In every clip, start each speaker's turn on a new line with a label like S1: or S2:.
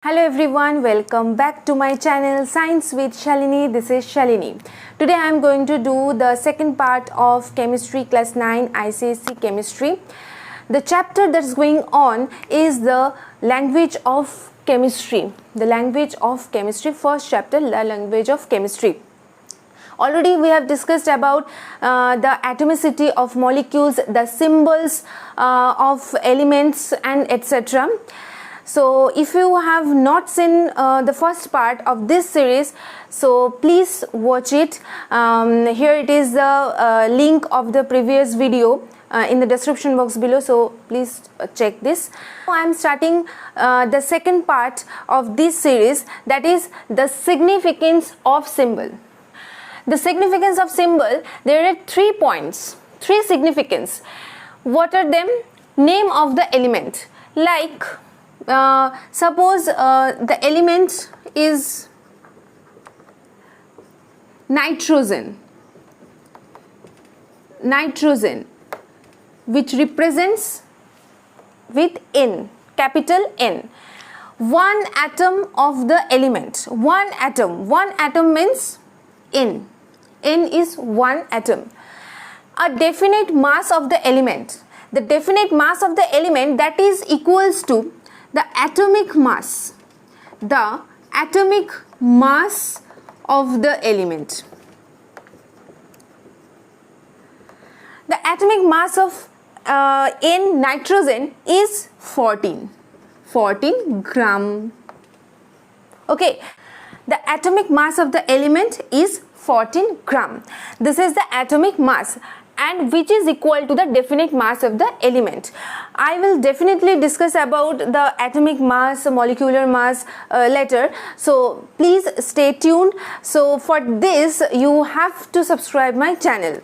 S1: Hello everyone, welcome back to my channel Science with Shalini. This is Shalini. Today I am going to do the second part of chemistry class 9 ICSE chemistry. The chapter that's going on is the language of chemistry. The language of chemistry, first chapter, the language of chemistry. Already we have discussed about the atomicity of molecules, the symbols of elements and etc. So if you have not seen the first part of this series, so please watch it. Here it is the link of the previous video in the description box below, so please check this. I am starting the second part of this series, that is the significance of symbol. The significance of symbol, there are 3 points, 3 significance. What are them? Name of the element, like suppose the element is nitrogen, which represents with N, capital N. One atom of the element, one atom means N. N is one atom. A definite mass of the element, the definite mass of the element, that is equals to the atomic mass of the element. The atomic mass of N nitrogen is 14 gram. Okay, the atomic mass of the element is 14 gram. This is the atomic mass, and which is equal to the definite mass of the element. I will definitely discuss about the atomic mass, molecular mass later, so please stay tuned. So for this you have to subscribe my channel.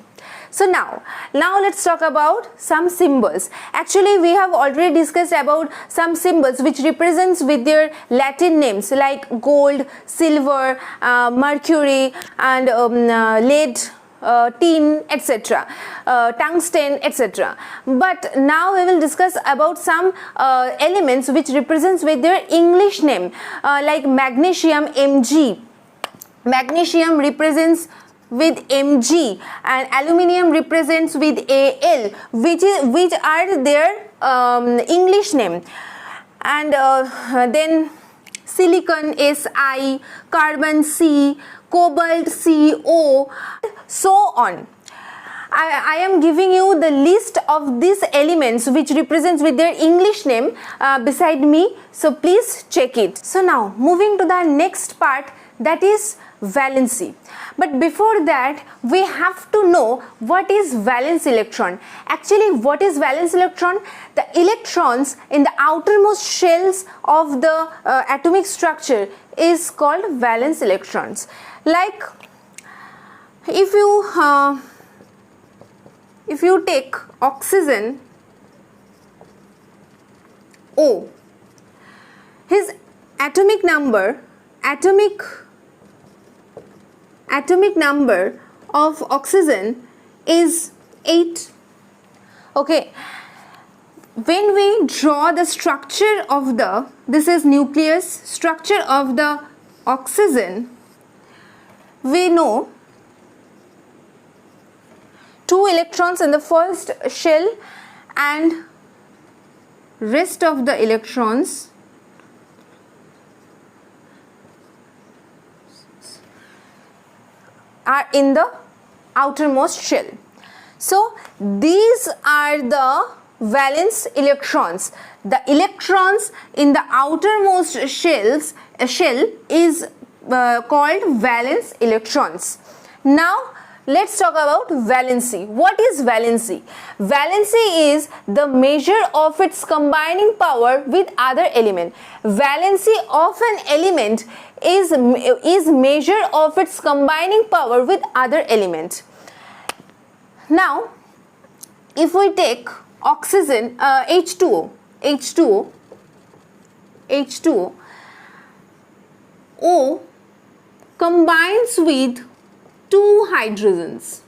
S1: So now let's talk about some symbols. Actually we have already discussed about some symbols which represents with their Latin names, like gold, silver, mercury and lead, tin, etc., tungsten, etc. But now we will discuss about some elements which represents with their English name, like magnesium, Mg. Magnesium represents with Mg, and aluminium represents with Al, which are their English name. And then silicon, Si, carbon, C, cobalt, Co, so on. I am giving you the list of these elements which represents with their English name beside me, so please check it. So now moving to the next part, that is valency. But before that we have to know what is valence electron. Actually, what is valence electron? The electrons in the outermost shells of the atomic structure is called valence electrons. Like if you take oxygen O, his atomic number of oxygen is 8. Okay, when we draw the structure of the, this is nucleus, structure of the oxygen, we know 2 electrons in the first shell and rest of the electrons are in the outermost shell. So these are the valence electrons. The electrons in the outermost shell is called valence electrons. Now let's talk about valency. What is valency? Valency is the measure of its combining power with other element. Valency of an element is measure of its combining power with other element. Now if we take oxygen, H2O, O combines with 2 hydrogens.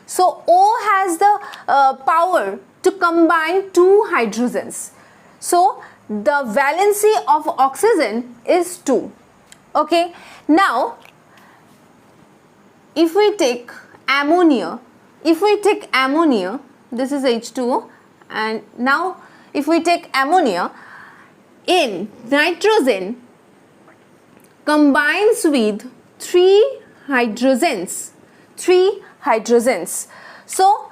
S1: So O has the power to combine 2 hydrogens. So the valency of oxygen is 2. Okay, now if we take ammonia, this is H2O, and now if we take ammonia, in nitrogen combines with 3 hydrogens. So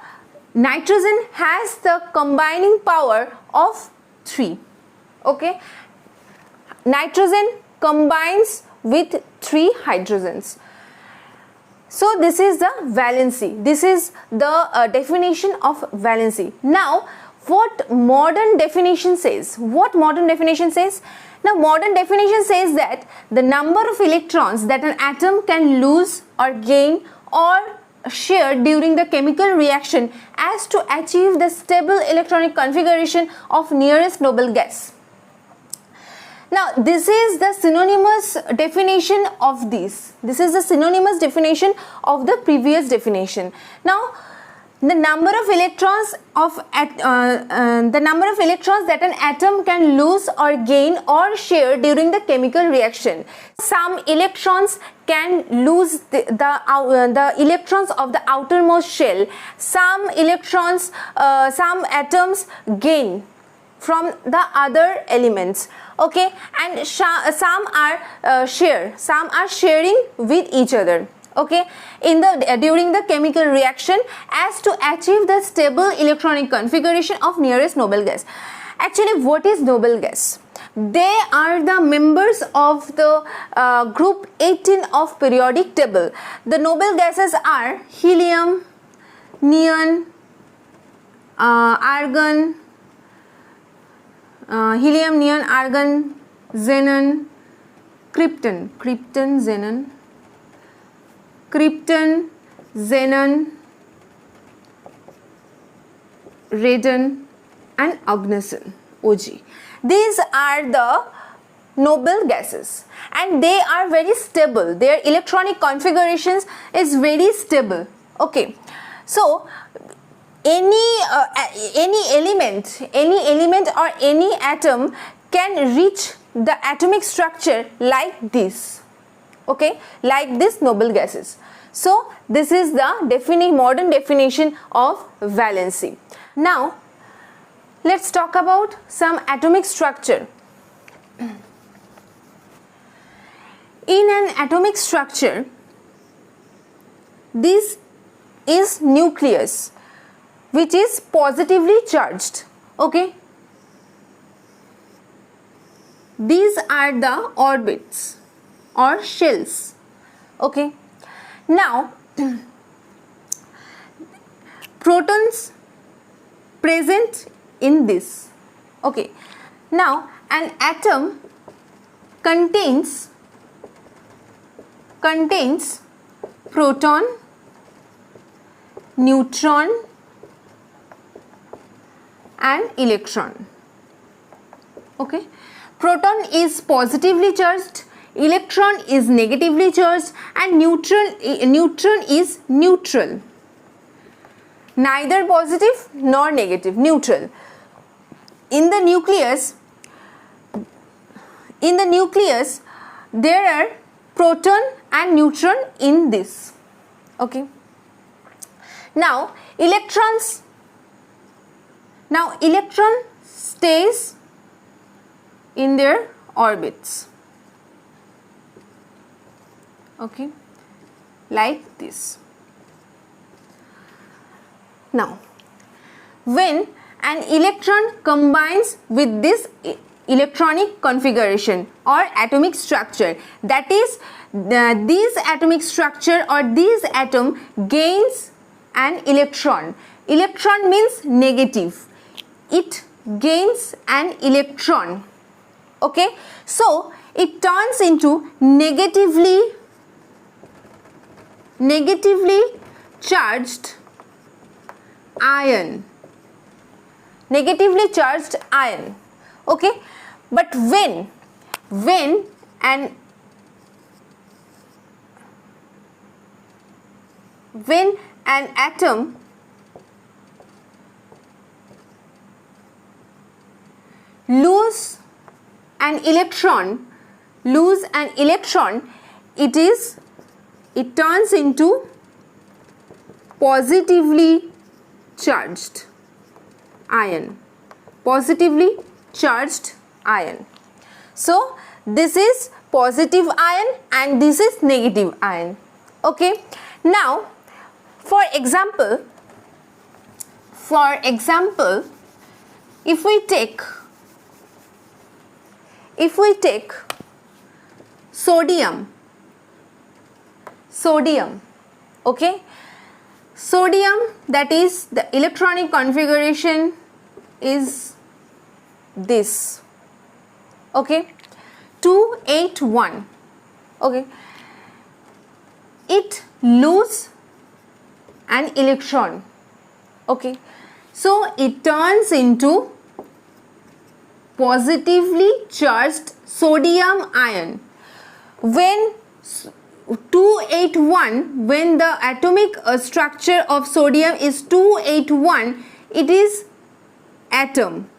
S1: nitrogen has the combining power of 3. Okay, nitrogen combines with 3 hydrogens. So this is the valency. This is the definition of valency. Now what modern definition says? Now modern definition says that the number of electrons that an atom can lose or gain or share during the chemical reaction as to achieve the stable electronic configuration of nearest noble gas. Now this is the synonymous definition of this. This is the synonymous definition of the previous definition. Now the number of electrons that an atom can lose or gain or share during the chemical reaction. Some electrons can lose the electrons of the outermost shell. Some atoms gain from the other elements. Okay, and some are sharing with each other. Okay, during the chemical reaction as to achieve the stable electronic configuration of nearest noble gas. Actually, what is noble gas? They are the members of the group 18 of periodic table. The noble gases are helium, neon, argon, xenon, krypton, xenon, radon and oganesson, Og. These are the noble gases and they are very stable. Their electronic configurations is very stable. Okay, so any element or any atom can reach the atomic structure like this. Okay, like this noble gases. So this is the modern definition of valency. Now let's talk about some atomic structure. In an atomic structure, this is nucleus which is positively charged. Okay, these are the orbits or shells. Okay, now protons present in this. Okay, now an atom contains proton, neutron and electron. Okay, proton is positively charged, electron is negatively charged and neutron is neutral, neither positive nor negative, neutral. In the nucleus there are proton and neutron in this. Okay, now electron stays in their orbits. Okay, like this. Now when an electron combines with this electronic configuration or atomic structure, that is this atomic structure or this atom gains an electron. Electron means negative, it gains an electron. Okay, so it turns into negatively charged ion. Okay, but when an atom lose an electron, lose an electron, it turns into positively charged ion. Positively charged ion. So this is positive ion and this is negative ion. Okay. Now for example, if we take sodium, okay, sodium, that is the electronic configuration is this, okay, 281, okay, it lose an electron, okay, so it turns into positively charged sodium ion. When 281, when the atomic structure of sodium is 281, it is atom,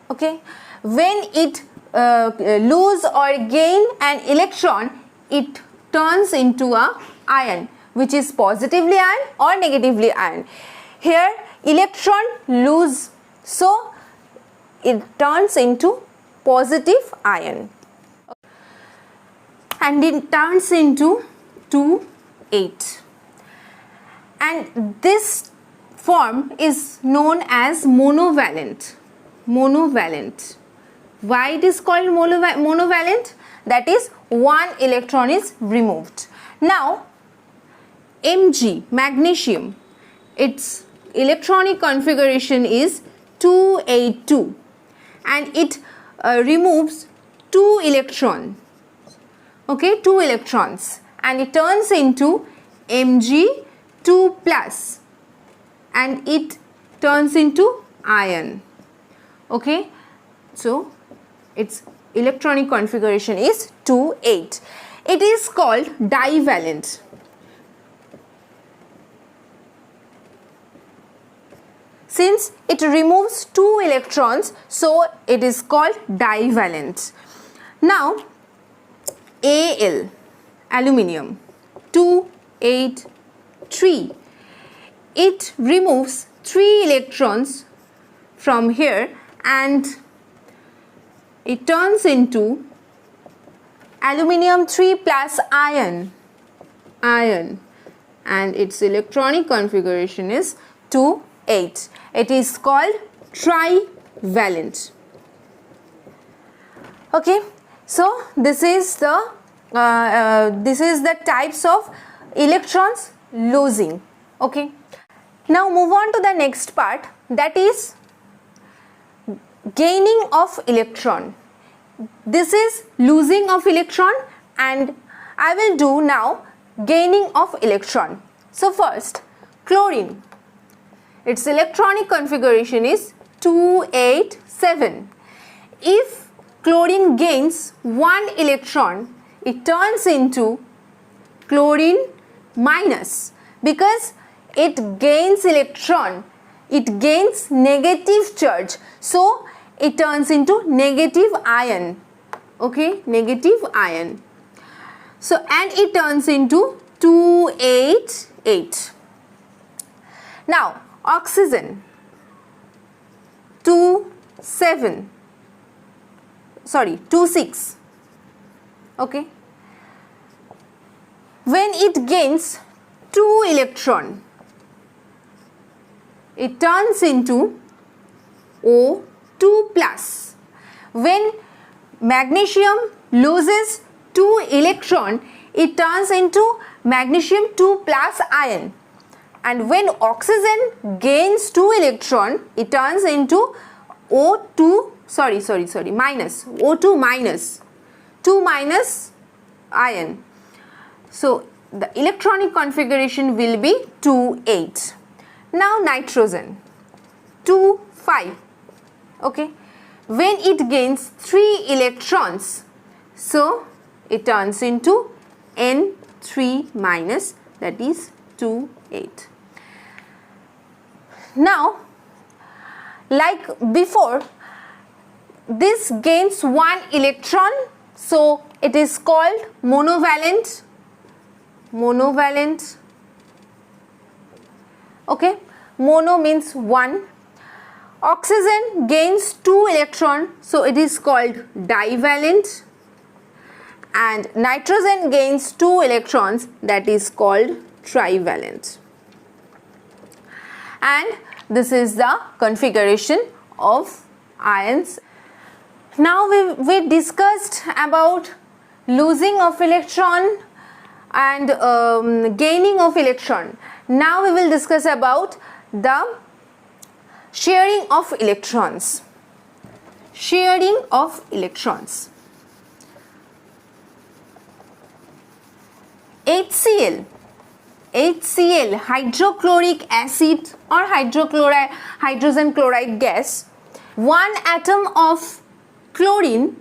S1: okay. When it lose or gain an electron, it turns into a ion, which is positively ion or negatively ion. Here electron lose, so it turns into positive ion and it turns into 2,8, and this form is known as monovalent. Why it is called monovalent? That is, one electron is removed. Now Mg, magnesium, its electronic configuration is 282 and it removes 2 electrons, okay, 2 electrons, and it turns into Mg2 plus and it turns into ion, okay. So its electronic configuration is 2,8. It is called divalent. Since it removes 2 electrons, so it is called divalent. Now Al, aluminium, 283, it removes 3 electrons from here and it turns into aluminium 3 plus ion, and its electronic configuration is 2,8. It is called trivalent. Okay, so this is the types of electrons losing. Okay, now move on to the next part, that is gaining of electron. This is losing of electron and I will do now gaining of electron. So first, chlorine, its electronic configuration is 287. If chlorine gains 1 electron, it turns into chlorine minus, because it gains electron, it gains negative charge, so it turns into negative ion, okay, negative ion. So and it turns into 288. Now oxygen, 26, okay, when it gains 2 electron, it turns into O2 plus. When magnesium loses 2 electron, it turns into magnesium 2 plus ion, and when oxygen gains 2 electron, it turns into O2 minus, O2 minus, 2 minus ion. So the electronic configuration will be 2,8. Now nitrogen, 2,5, okay, when it gains 3 electrons, so it turns into N3 minus, that is 2,8. Now like before, this gains one electron, so it is called monovalent. Monovalent. Okay, mono means one. Oxygen gains two electrons, so it is called divalent. And nitrogen gains two electrons, that is called trivalent. And this is the configuration of ions. Now we discussed about losing of electron and gaining of electron. Now we will discuss about the sharing of electrons. Sharing of electrons. HCl, hydrochloric acid or hydrogen chloride gas, one atom of chlorine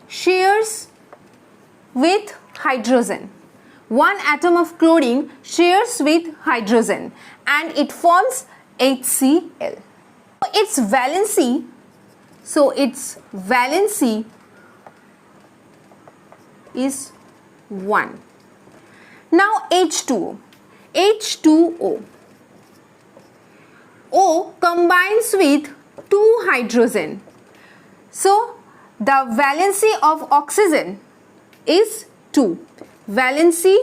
S1: shares with hydrogen. One atom of chlorine shares with hydrogen and it forms HCl. Its valency, so its valency is 1. Now H2O. O combines with two hydrogen. So the valency of oxygen is 2. Valency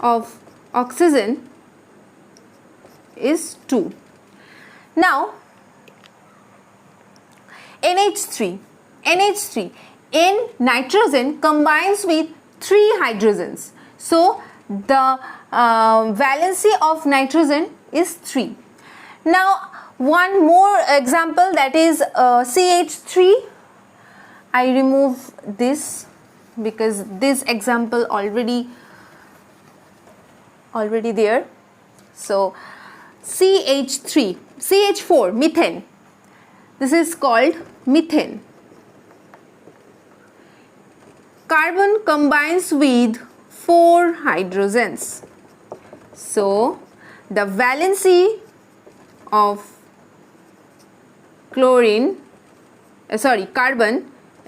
S1: of oxygen is 2. Now NH3. In nitrogen combines with 3 hydrogens. So the valency of nitrogen is 3. Now one more example, that is CH3. I remove this because this example already there. So CH4, methane. This is called methane. Carbon combines with 4 hydrogens. So the valency of carbon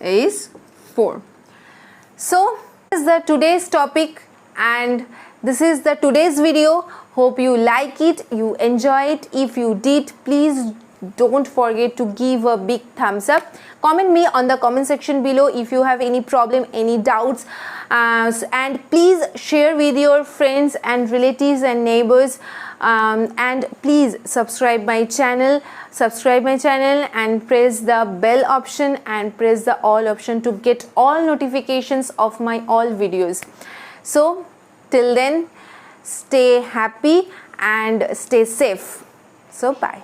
S1: is 4. So this is the today's topic and this is the today's video. Hope you like it, you enjoy it. If you did, please don't forget to give a big thumbs up. Comment me on the comment section below if you have any problem, any doubts, and please share with your friends and relatives and neighbors, and please subscribe my channel and press the bell option and press the all option to get all notifications of my all videos. So till then, stay happy and stay safe. So bye.